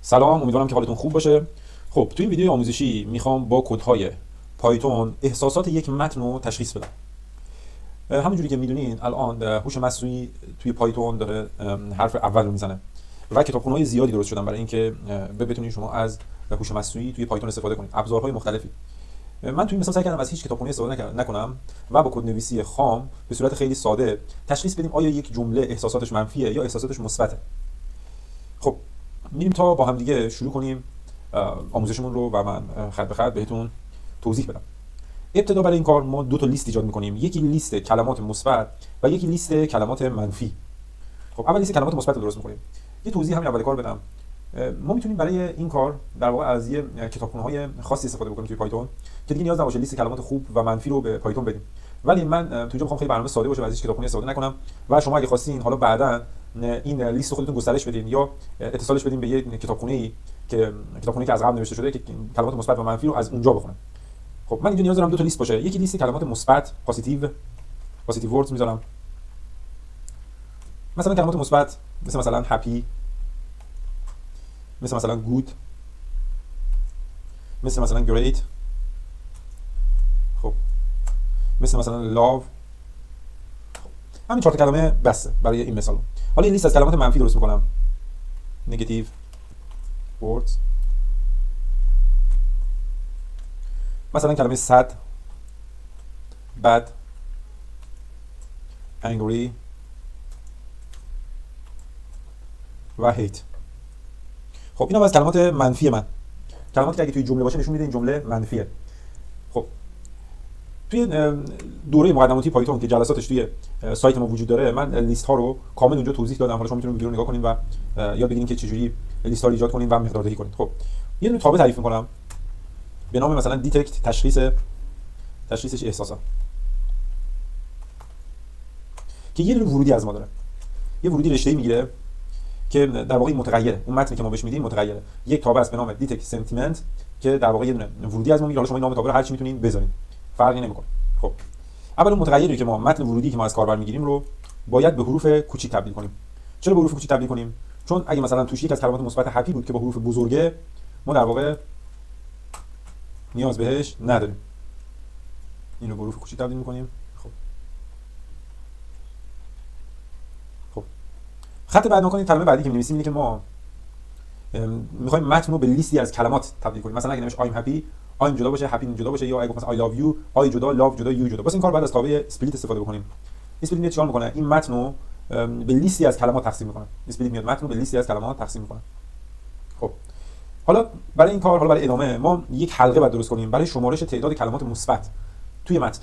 سلام، امیدوارم که حالتون خوب باشه. خب توی این ویدیو آموزشی میخوام با کدهای پایتون احساسات یک متن رو تشخیص بدم. همونجوری که میدونین الان هوش مصنوعی توی پایتون داره حرف اول رو میزنه و کتابخونه‌های زیادی درست شدن برای اینکه بتونید شما از هوش مصنوعی توی پایتون استفاده کنید، ابزارهای مختلفی. من توی این مثال سعی کردم از هیچ کتابخونه‌ای استفاده نکنم و با کدنویسی خام به صورت خیلی ساده تشخیص بدیم آیا یک جمله احساساتش منفیه یا احساساتش مثبته. خب میریم تا با هم دیگه شروع کنیم آموزشمون رو و من خط به خط بهتون توضیح بدم. ابتدا برای این کار ما دو تا لیست ایجاد می‌کنیم، یکی لیست کلمات مثبت و یکی لیست کلمات منفی. خب اول لیست کلمات مثبت رو درست می‌کنیم. یه توضیح همین اول کار بدم. ما میتونیم برای این کار در واقع از یه کتابخونه‌های خاصی استفاده بکنیم توی پایتون که دیگه نیاز نباشه لیست کلمات خوب و منفی رو به پایتون بدیم. ولی من تو اینجا می‌خوام خیلی برنامه ساده باشه و از هیچ کتابخونه‌ای استفاده نکنم و شما اگه خواستین حالا بعداً این لیست خودتون گسترش بدین یا اتصالش بدین به یه کتابخونه‌ای که از قبل نوشته شده که کلمات مثبت و منفی رو از اونجا بخونن. خب من اینجا نیاز دارم دو تا لیست باشه، یکی لیست کلمات مثبت پوزیتیو وردز میذارم، مثلا کلمات مثبت مثلا هپی، مثلا گود، مثلا گریت، خب مثلا لاو. همین چهار تا کلمه بسه برای این مثال. حالا این لیست از کلمات منفی درست میکنم. نگاتیو وردز، مثلا کلمه sad، bad، angry و hate. خب اینا از کلمات منفی من، کلماتی که اگه توی جمله باشه نشون میده این جمله منفیه. خب توی دوره مقدماتی پایتون که جلساتش توی سایت ما وجود داره، من لیست ها رو کامل اونجا توضیح دادم. حالا شما میتونید ویدیو رو نگاه کنید و یاد بگیرید که چجوری لیست ها رو ایجاد کنید و مقداردهی کنید. خب یه دونه تابع تعریف می‌کنم به نام مثلا دیتکت، تشخیصش احساسات، که یه دونه ورودی از ما داره، یه ورودی رشته‌ای میگیره که در واقع متغیره، اون متنی که ما بهش میدیم متغیره. یک تابع است به نام دیتکت سنتیمنت که در واقع یه دونه ورودی از ما میگیره. حالا شما این نام تابع رو هر چی میتونین بذارین، فرقی نمیکنه. خب اول اون متغیری که ما متن ورودی که ما از کاربر میگیریم رو باید به حروف کوچیک تبدیل کنیم. چرا به حروف کوچیک تبدیل کنیم؟ چون اگه مثلا توش یک از کلمات مثبت هپی بود که با حروف بزرگه، ما در واقع نیاز بهش نداریم. اینو به حروف کوچیک تبدیل می‌کنیم. خب خط بعد ما کنیم کلمه بعدی که می‌نویسیم اینه که ما می‌خوایم متن رو به لیستی از کلمات تبدیل کنیم. مثلا اگه نوشت I'm happy، I'm جدا باشه، happy جدا باشه، یا اگه مثلا I love you، I جدا، love جدا، you جدا. واسه این کار بعد از تابع اسپلیت استفاده بکنیم. اسپلیت میاد چیکار می‌کنه؟ این متن رو به لیستی از کلمات تقسیم می‌کنه. اسپلیت میاد متن رو به لیستی از کلمات تقسیم می‌کنه. خب حالا برای این کار، حالا برای ادامه ما یک حلقه باید درست کنیم برای شمارش تعداد کلمات مثبت توی متن.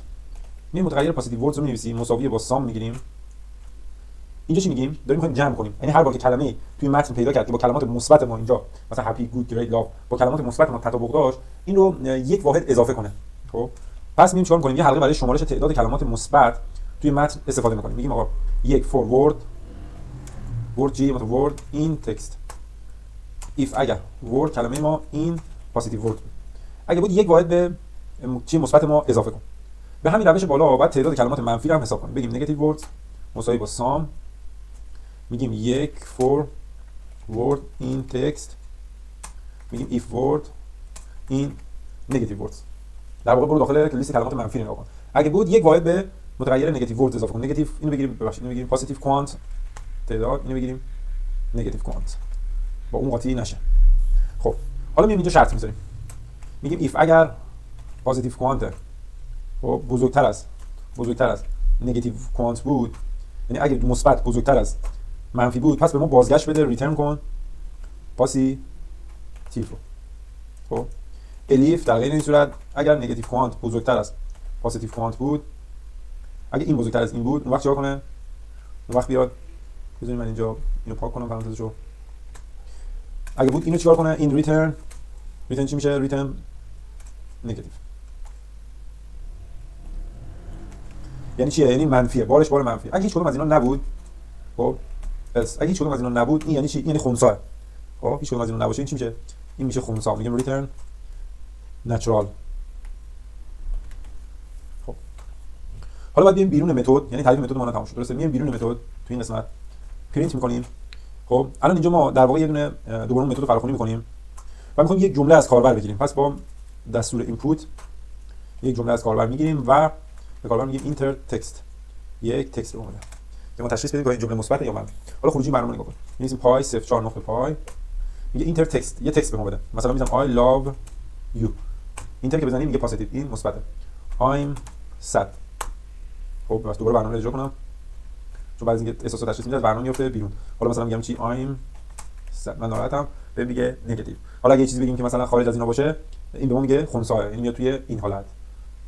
می متغیر پوزیتیو وردز رو می‌نویسیم، مساوی با سام می‌گیریم. اینجا چی میگیم؟ داریم می‌خوایم جمع کنیم. یعنی هر بار که کلمه توی متن پیدا کرد که با کلمات مثبت ما اینجا مثلا هپی، گود، گریت، لاو با کلمات مثبت ما تطابق داشت، این رو یک واحد اضافه کنه. خب پس می‌ریم چیکار می‌کنیم؟ یه حلقه برای شمارش تعداد کلمات مثبت توی متن استفاده می‌کنیم. میگیم آقا یک فور ورد جی ورد این تکست. if اگر ورد کلمه ما این پوزیتیو ورد اگه بود یک واحد به چی مثبت ما اضافه کن. به همین روش بالا بعد تعداد کلمات منفی رو هم حساب کنیم. بگیم نگاتیو وردز مساوی با سام، میگیم یک فور ورد این تکست، میگیم if ورد این نگاتیو وردز. در واقع برو داخل لیست کلمات منفی نگاه کن. اگه بود یک واحد به متغیر نگاتیو وردز اضافه کن. نگاتیو اینو بگیریم، ببخشید اینو بگیریم پوزیتیو کوانت تعداد، اینو بگیریم نگاتیو کوانت با اون قاطی نشه. خب حالا میایم اینجا شرط میذاریم، میگیم if اگر پوزیتیو کوانت و بزرگتر از نگاتیو کوانت بود، یعنی اگه مثبت بزرگتر از منفی بود، پس به ما بازگشت بده، ریترن کن پوزیتیو. خب الیف در غیر این صورت اگر نگاتیو کوانت بزرگتر از پوزیتیو کوانت بود، اگه این بزرگتر از این بود، اون وقت چیکار کنه؟ اون وقت بیاد بذاریم من اینجا اینو پاک کنم پرانتزشو. اگه بود اینو چیکار کنه؟ این ریترن چی میشه؟ ریترن نگاتیو. یعنی چیه؟ یعنی منفیه، بارش بار منفی. اگه هیچ کدوم از اینا نبود، خب پس اگه هیچ کدوم از اینا نبود، این یعنی چی؟ یعنی خنثی. خب هیچ کدوم از اینا نباشه، این چی میشه؟ این میشه خنثی. میگیم ریترن نچرال. خب حالا باید بیایم بیرون متد، یعنی تعریف متد ما تموم شد. درسته؟ میایم بیرون متد تو این قسمت پرینت می‌کنیم خب الان اینجا ما در واقع یه دونه دوباره اون متد فراخوانی می‌کنیم و می‌خوایم یک جمله از کاربر بگیریم. پس با دستور اینپوت یک جمله از کاربر می‌گیریم و به کاربر میگیم اینتر تکست، یک تکست رو اومده که ما تشخیص بدیم که این جمله مثبت یا منفی. حالا خروجی برنامه نگاه کن، می‌نویسیم پای 0.4 نقطه پای، میگه اینتر تکست، یه تکست به ما بده. مثلا می‌ذارم I love you، اینتر که بزنیم میگه پازیتیو، این مثبته. I'm sad. خب بس دوباره برنامه رو اجرا کنم چون بعد از اینکه احساسات تشخیص میده برنامه میفته بیرون. حالا مثلا میگم چی I'm sad، من ناراحتم، بهم میگه نگاتیو. حالا اگه یه چیزی بگیم که مثلا خارج از اینا باشه، این به ما میگه خنثی، این میاد توی این حالت.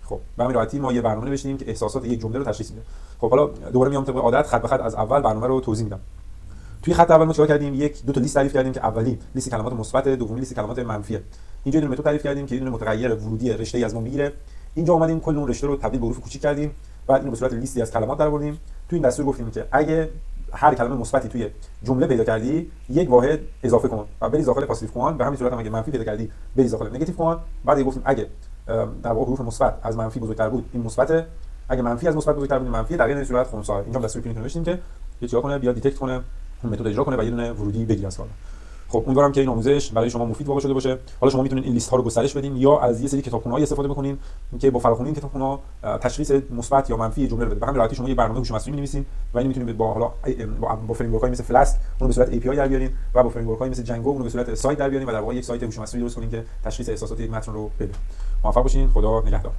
خب به همین راحتی ما یه برنامه نوشتیم که احساسات یک جمله رو تشخیص میده. خب حالا دوباره میام طبق عادت خط به خط از اول برنامه رو توضیح میدم. توی خط اول ما چیکار کردیم؟ یک دو تا لیست تعریف کردیم که اولی لیست کلمات مثبت، دومی لیست کلمات منفیه. اینجا یه دونه متد تعریف کردیم که یه دونه متغیر ورودی رشته‌ای از ما میگیره. اینجا اومدیم کل اون رشته رو تبدیل به حروف کوچیک کردیم، بعد اینو به صورت لیستی از کلمات درآوردیم. تو این دستور گفتیم که اگه هر کلمه مثبتی توی جمله پیدا کردی، یک واحد اضافه کن و بریز داخل پاسیو کن. به همین صورت هم اگه منفی پیدا کردی، بریز داخل نگاتیو کن. بعد گفتیم اگه در واقع حروف مثبت از منفی بزرگتر بود، این مثبته. اگه منفی از مثبت بزرگتر بود، این منفیه. در این صورت خنثی. اینجا دستور کلیک نوشتیم که یه چیکار کنه، بیاد دیتکت کنه، اون متد اجرا کنه و یه دونه ورودی بگیره از کار. خب امیدوارم که این آموزش برای شما مفید واقع شده باشه. حالا شما میتونید این لیست ها رو گسترش بدین یا از یه سری کتابخونه‌ای استفاده بکنین که با فراخوانی این کتابخونه‌ها تشخیص مثبت یا منفی جمله رو بده. به همین راحتی شما یه برنامه هوش مصنوعی می‌نویسین و اینو میتونید با حالا با فریم ورک‌های مثل فلاسک اون رو به صورت API در بیارین و با فریم ورک‌های مثل جنگو اون رو به صورت سایت در بیارین و در واقع یک سایت هوش مصنوعی درست کنین که تشخیص احساسات یک متن رو بده. موفق باشین. خدا نگهدار.